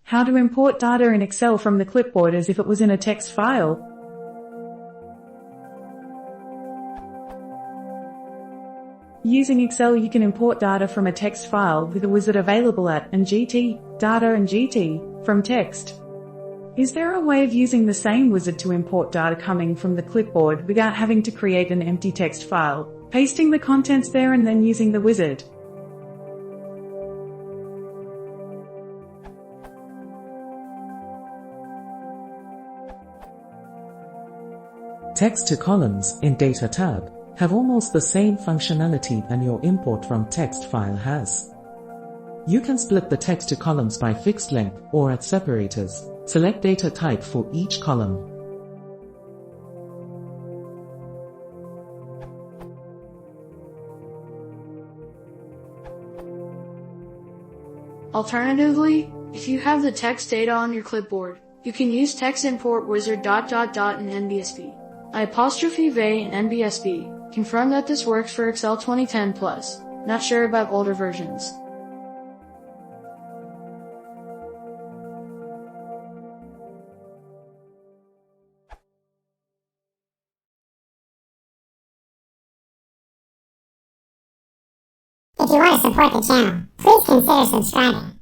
How to import data in Excel from the clipboard as if it was in a text file. Using Excel, you can import data from a text file with a wizard available at NGT, Data and GT, from text. Is there a way of using the same wizard to import data coming from the clipboard without having to create an empty text file, pasting the contents there and then using the wizard? Text to columns in Data tab have almost the same functionality than your import from text file has. You can split the text to columns by fixed length or at separators. Select data type for each column. Alternatively, if you have the text data on your clipboard, you can use text import wizard ... in NBSB. I''V in NBSB. Confirm that this works for Excel 2010 plus. Not sure about older versions. If you want to support the channel, please consider subscribing.